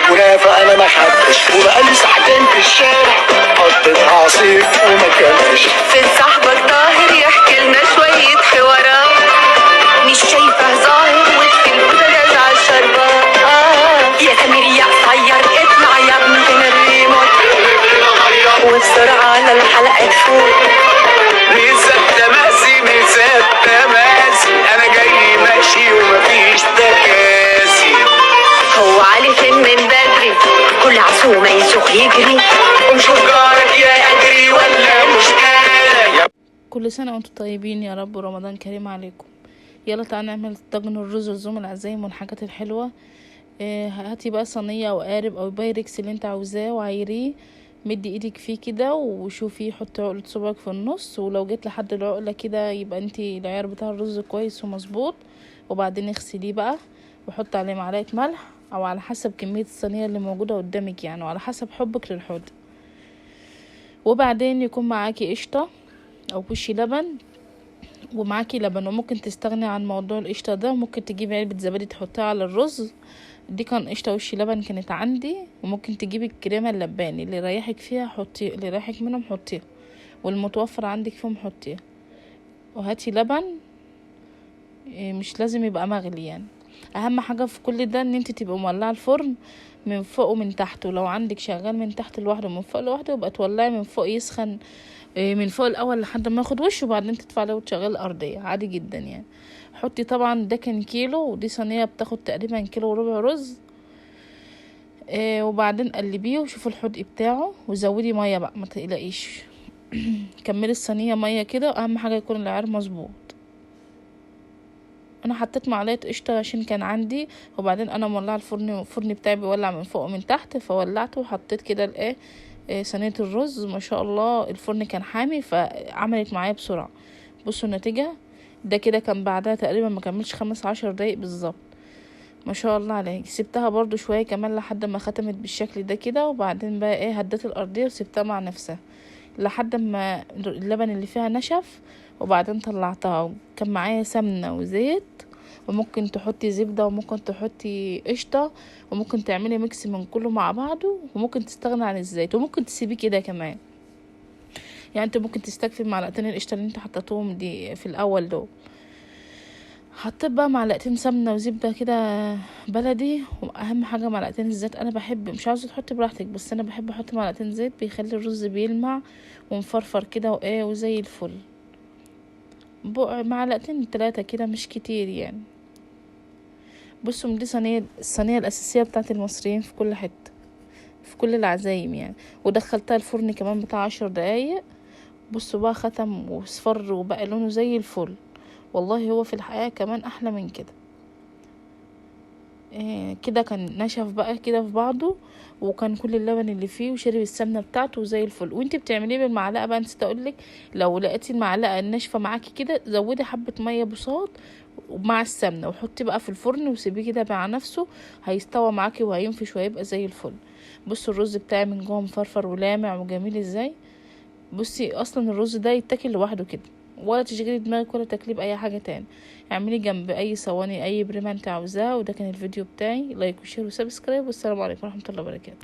كنافة انا ما خدتش، وبقالي ساعتين في الشارع قضيت عصير وما كلتش. فين صاحبك طاهر يحكي لنا شوية حوارات؟ مش شايفه ظاهر وفي البوتاجاز عالشربات. يا سمير يا قصير اطلع يا ابني فين الريموت، وبسرعة على الحلقة تفوت. ميزة تماسي ميزة تماسي، انا جاي ماشي ومفيش تكاسي. هو علي فين من بدري؟ كل عصومة يسوق يجري. وشوف جارك يا اجري ولا مش جاري. كل سنة وانتم طيبين يا رب، ورمضان كريم عليكم. يلا تعالى نعمل طاجن الرز والزوم العزايم والحاجات الحلوة. هاتي بقى صينية او قارب او بايركس اللي انت عاوزاه وعايريه، مدي ايدك فيه كده وشوفي، حطي عقلة صباعك في النص، ولو جيت لحد العقلة كده يبقى انت العيار بتاع الرز كويس ومظبوط. وبعدين اغسليه بقى وحط عليه معلقة ملح او على حسب كمية الصينية اللي موجودة قدامك يعني، وعلى حسب حبك للحوض. وبعدين يكون معاكي قشطة او وشي لبن، ومعاكي لبن. وممكن تستغني عن موضوع القشطة ده، ممكن تجيبي علبة زبادي تحطيها على الرز. دي كان قشطة وشي لبن كانت عندي. وممكن تجيبي الكريمة اللباني اللي يريحك فيها حطيه، اللي يريحك منهم حطيها، والمتوفر عندك فيهم حطيها. وهاتي لبن، مش لازم يبقى مغلي يعني. اهم حاجة في كل ده ان انت تبقى مولعة الفرن من فوق ومن تحت، ولو عندك شغال من تحت لوحده ومن فوق لوحده يبقى تولعي من فوق يسخن من فوق الاول لحد ما ياخد وش، وبعدين تدفع عليه وتشغل الارضيه عادي جدا يعني. حطي طبعا، ده كان كيلو، ودي صينيه بتاخد تقريبا كيلو وربع رز. وبعدين قلبيه وشوفوا الحدق بتاعه، وزودي ميه بقى ما تقلقيش. كملي الصينيه ميه كده، واهم حاجه يكون العيار مظبوط. انا حطيت معلقه قشطه عشان كان عندي، وبعدين انا مولعه الفرن بتاعي بيولع من فوق ومن تحت، فولعته وحطيت كده الايه صينيه الرز. ما شاء الله الفرن كان حامي فعملت معايا بسرعه. بصوا النتيجه، ده كده كان بعدها تقريبا ما كملش 15 دقايق بالظبط. ما شاء الله عليها. سبتها برضو شويه كمان لحد ما ختمت بالشكل ده كده، وبعدين بقى هديت الارضيه وسبتها مع نفسها لحد ما اللبن اللي فيها نشف. وبعدين طلعتها، كان معايا سمنه وزيت، وممكن تحطي زبده، وممكن تحطي قشطه، وممكن تعملي ميكس من كله مع بعضه، وممكن تستغني عن الزيت، وممكن تسيبيه كده كمان يعني. انت ممكن تستكفي معلقتين القشطه اللي انت حطيتهم دي في الاول دول. حطيت بقى معلقتين سمنه وزبده كده بلدي، واهم حاجه معلقتين الزيت. انا بحب، مش عاوزه تحطي براحتك، بس انا بحب احط معلقتين زيت، بيخلي الرز بيلمع ومفرفر كده وزي الفل. معلقتين 3 كده مش كتير يعني. بصوا، دي الصينيه الاساسيه بتاعت المصريين في كل حته، في كل العزايم يعني. ودخلتها الفرن كمان بتاع 10 دقايق. بصوا بقى، ختم واصفر وبقى لونه زي الفل. والله هو في الحقيقه كمان احلى من كده. كده كان نشف بقى كده في بعضه، وكان كل اللبن اللي فيه وشرب السمنه بتاعته زي الفل. وانت بتعمليه بالمعلقه بقى، نسيت اقولك، لو لقيتي المعلقه الناشفه معاكي كده زودي حبه ميه بساط مع السمنه، وحطي بقى في الفرن وسيبيه كده مع نفسه، هيستوى معاكي وهينفش وهيبقى زي الفل. بصوا الرز بتاعي من جوه مفرفر ولامع وجميل ازاي. بصي اصلا الرز ده يتاكل لوحده كده، ولا تشغلي دماغك ولا تكليب اي حاجه تاني. اعملي جنب اي صواني اي بريمه انت عاوزاها. وده كان الفيديو بتاعي، لايك وشير وسبسكرايب، والسلام عليكم ورحمه الله وبركاته.